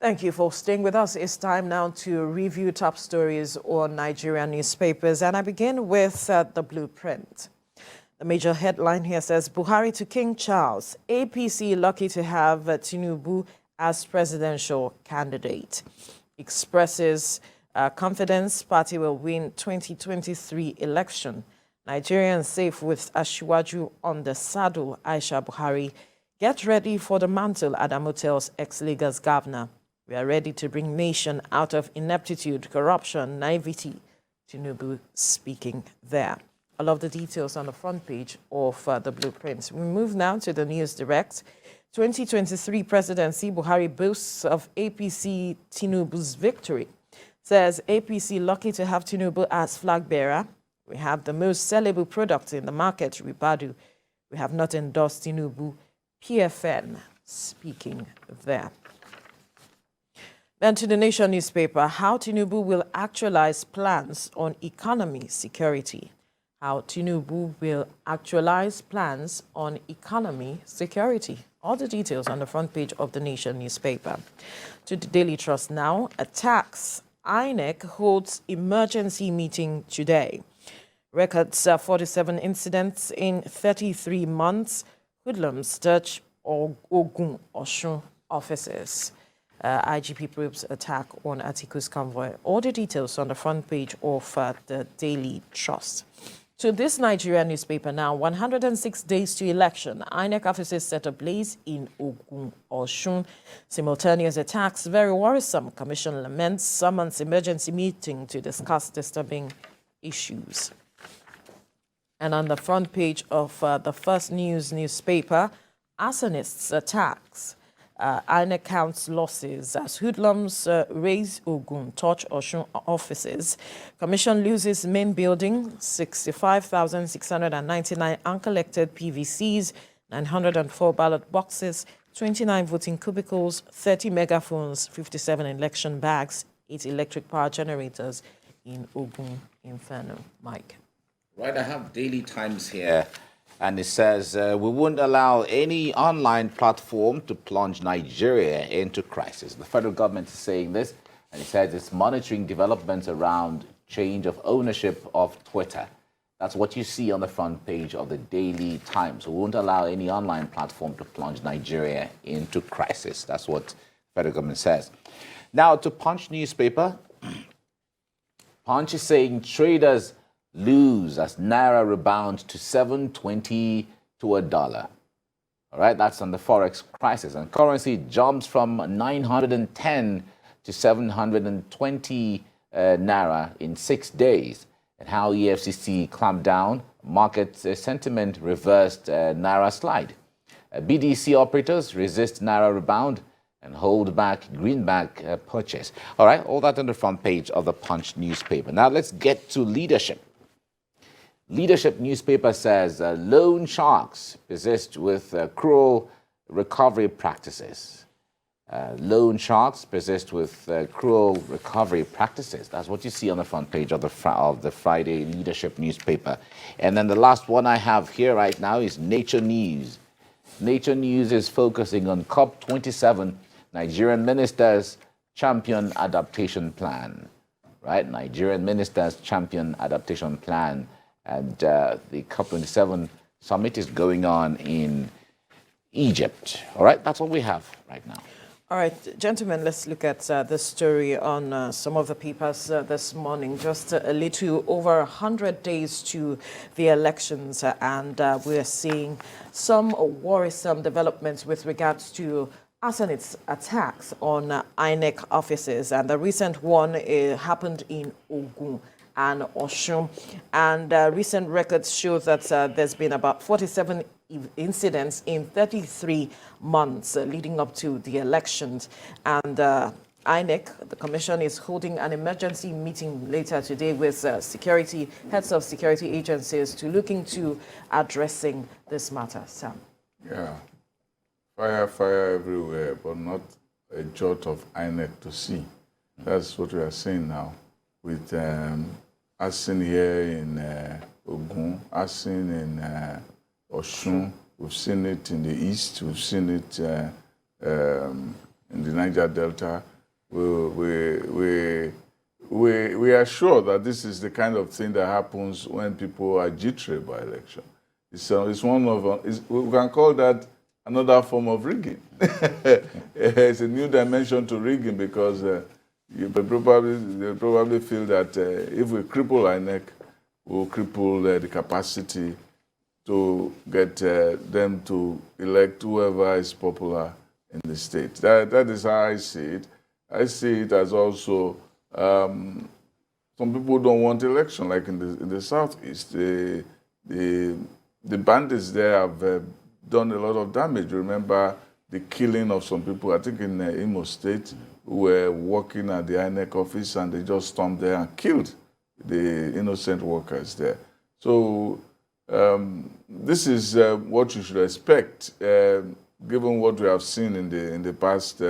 Thank you for staying with us. It's time now to review top stories on Nigerian newspapers, and I begin with the blueprint. The major headline here says, Buhari to King Charles, APC lucky to have Tinubu as presidential candidate. Expresses confidence party will win 2023 election. Nigerians safe with Asiwaju on the saddle. Aisha Buhari, get ready for the mantle, Adamu tells ex-Lagos governor. We are ready to bring nation out of ineptitude, corruption, naivety. Tinubu speaking there. All of the details on the front page of the blueprint. We move now to the News Direct. 2023 presidency, Buhari boasts of APC Tinubu's victory. Says APC lucky to have Tinubu as flag bearer. We have the most sellable product in the market, Ribadu. We have not endorsed Tinubu. PFN speaking there. Then to the Nation newspaper, how Tinubu will actualize plans on economy security. How Tinubu will actualize plans on economy security. All the details on the front page of the Nation newspaper. To the Daily Trust now, attacks. INEC holds emergency meeting today. Records 47 incidents in 33 months. Hoodlums touch Ogun Osun offices. IGP probes attack on Atiku's convoy. All the details on the front page of the Daily Trust. To this Nigerian newspaper now, 106 days to election. INEC Offices Set Ablaze in Ogun Osun. Simultaneous attacks, very worrisome. Commission laments, summons emergency meeting to discuss disturbing issues. And on the front page of the First News newspaper, arsonists attacks. INEC counts losses as hoodlums raise Ogun, touch Osun offices. Commission loses main building, 65,699 uncollected PVCs, 904 ballot boxes, 29 voting cubicles, 30 megaphones, 57 election bags, 8 electric power generators in Ogun Inferno. Mike. Right, I have Daily Times here. And it says, we won't allow any online platform to plunge Nigeria into crisis. The federal government is saying this, and it says it's monitoring developments around change of ownership of Twitter. That's what you see on the front page of the Daily Times. We won't allow any online platform to plunge Nigeria into crisis. That's what the federal government says. Now, to Punch newspaper, Punch is saying traders lose as Naira rebounds to 720 to a dollar. All right, that's on the Forex crisis. And currency jumps from 910 to 720 Naira in 6 days. And how EFCC clamped down, market sentiment reversed Naira slide. BDC operators resist Naira rebound and hold back greenback purchase. All right, all that on the front page of the Punch newspaper. Now let's get to leadership. Leadership newspaper says loan sharks persist with cruel recovery practices. Loan sharks persist with cruel recovery practices. That's what you see on the front page of the Friday Leadership newspaper. And then the last one I have here right now is Nature News. Nature News is focusing on COP27. Nigerian ministers champion adaptation plan. Right? Nigerian ministers champion adaptation plan. And the COP27 summit is going on in Egypt. All right, that's all we have right now. All right, gentlemen, let's look at the story on some of the papers this morning. Just a little over 100 days to the elections, and we're seeing some worrisome developments with regards to arsonists attacks on INEC offices. And the recent one happened in Ogun and Osun, and recent records show that there's been about 47 incidents in 33 months leading up to the elections. And INEC, the commission, is holding an emergency meeting later today with heads of security agencies to look into addressing this matter. Sam. Yeah, fire everywhere, but not a jot of INEC to see. That's what we are seeing now with arson here in Ogun, arson in Osun. We've seen it in the east, we've seen it in the Niger Delta, we are sure that this is the kind of thing that happens when people are jittery by election. It's one of we can call that another form of rigging. It's a new dimension to rigging because they probably feel that if we cripple INEC, we'll cripple the capacity to get them to elect whoever is popular in the state. That is how I see it. I see it as also some people don't want election, like in the southeast. The bandits there have done a lot of damage. Remember the killing of some people, I think in Imo State, who were working at the INEC office and they just stormed there and killed the innocent workers there. So this is what you should expect, given what we have seen in the past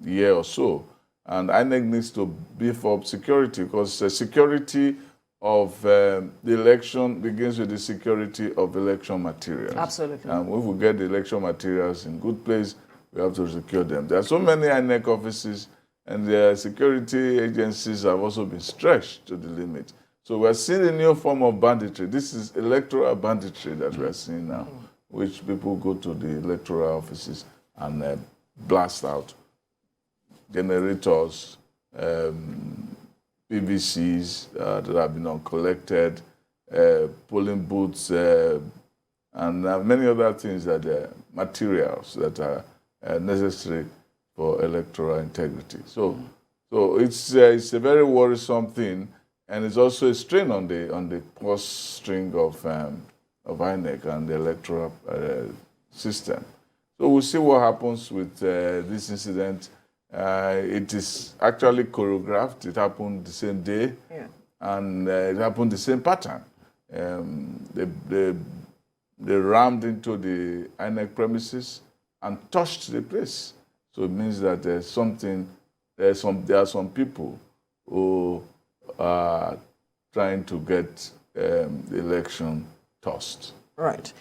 year or so. And INEC needs to beef up security because the security of the election begins with the security of election materials. Absolutely. And if we get the election materials in good place, we have to secure them. There are so many INEC offices, and their security agencies have also been stretched to the limit. So we're seeing a new form of banditry. This is electoral banditry that we're seeing now, which people go to the electoral offices and blast out generators, PVCs that have been uncollected, polling booths, and many other things that are materials that are necessary for electoral integrity. So it's a very worrisome thing, and it's also a strain on the purse string of INEC and the electoral system. So we'll see what happens with this incident. It is actually choreographed. It happened the same day, and it happened the same pattern. They rammed into the INEC premises and touched the place. So it means that there are some people who are trying to get the election tossed. Right.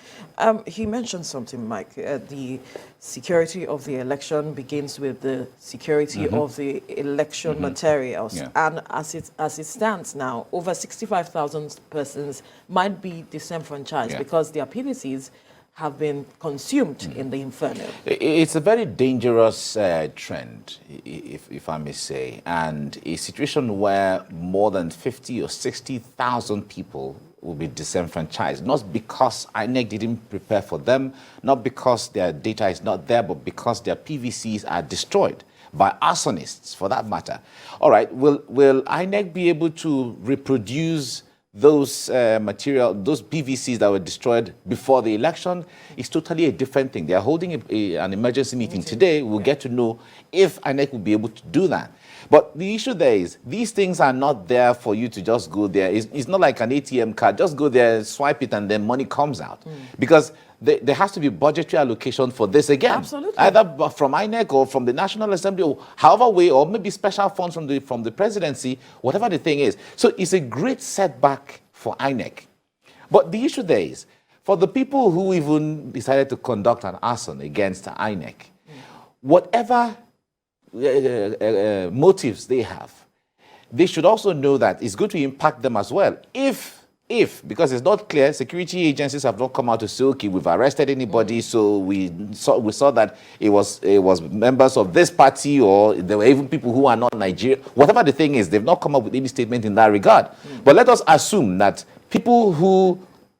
He mentioned something, Mike. The security of the election begins with the security of the election materials. Yeah. And as it stands now, over 65,000 persons might be disenfranchised because their PVCs have been consumed in the inferno. It's a very dangerous trend, if I may say, and a situation where more than 50 or 60,000 people will be disenfranchised, not because INEC didn't prepare for them, not because their data is not there, but because their PVCs are destroyed by arsonists, for that matter. All right, will INEC be able to reproduce those those PVCs that were destroyed before the election? Is totally a different thing. They are holding an emergency meeting today. We'll get to know if INEC will be able to do that. But the issue there is, these things are not there for you to just go there. It's not like an ATM card. Just go there, swipe it, and then money comes out. Because there has to be budgetary allocation for this again. Absolutely. Either from INEC or from the National Assembly, or however way, or maybe special funds from the presidency, whatever the thing is. So it's a great setback for INEC. But the issue there is, for the people who even decided to conduct an arson against INEC, whatever motives they have, they should also know that it's going to impact them as well. If because it's not clear, security agencies have not come out to say, okay, we've arrested anybody, so we saw that it was members of this party, or there were even people who are not Nigerian. Whatever the thing is, they've not come up with any statement in that regard. But let us assume that people who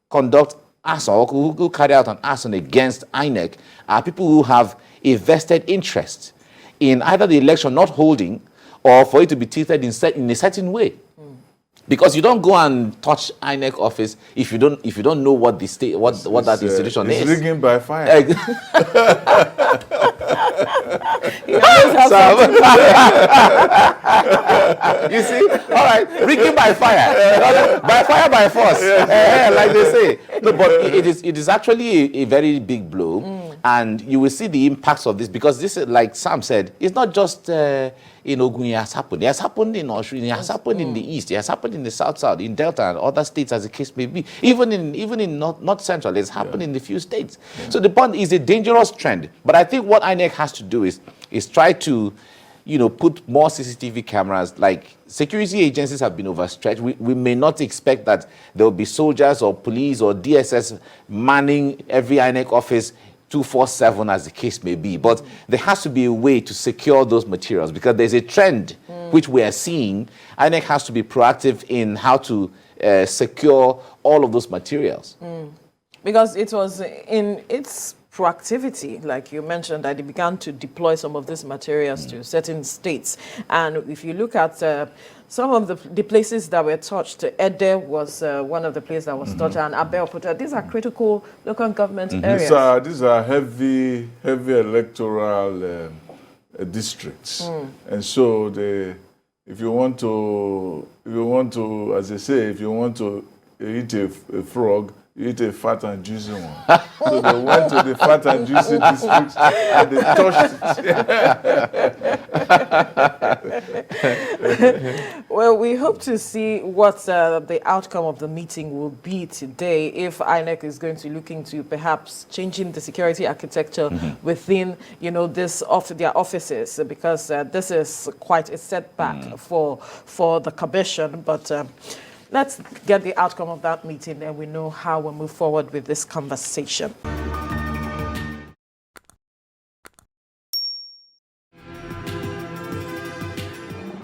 conduct arson, or who carry out an arson against INEC, are people who have a vested interest in either the election not holding, or for it to be treated in a certain way. Because you don't go and touch INEC office if you don't know what the state what that institution is. It's rigging by fire. You see, all right, rigging by fire, by fire by force, like they say. No, but it is actually a very big blow, and you will see the impacts of this, because this is, like Sam said, it's not just in Ogun. It has happened. It has happened in Osun. It has happened in the east. It has happened in the south, in Delta, and other states, as the case may be. Even in North Central, it's happened in a few states. So the point is a dangerous trend. But I think what INEC has to do is try to put more CCTV cameras. Like, security agencies have been overstretched. We may not expect that there will be soldiers or police or DSS manning every INEC office 24/7, as the case may be. But there has to be a way to secure those materials, because there's a trend which we are seeing. INEC has to be proactive in how to secure all of those materials. Because it was in its proactivity, like you mentioned, that it began to deploy some of these materials to certain states. And if you look at some of the places that were touched, Ede was one of the places that was touched, and Abeokuta. These are critical local government areas. These are heavy electoral districts, and so if you want to, as they say, if you want to eat a frog, you eat a fat and juicy one. So they went to the fat and juicy districts and they touched it. Well, we hope to see what the outcome of the meeting will be today, if INEC is going to look into perhaps changing the security architecture within, their offices, because this is quite a setback for the commission. But let's get the outcome of that meeting, and we know how we'll move forward with this conversation.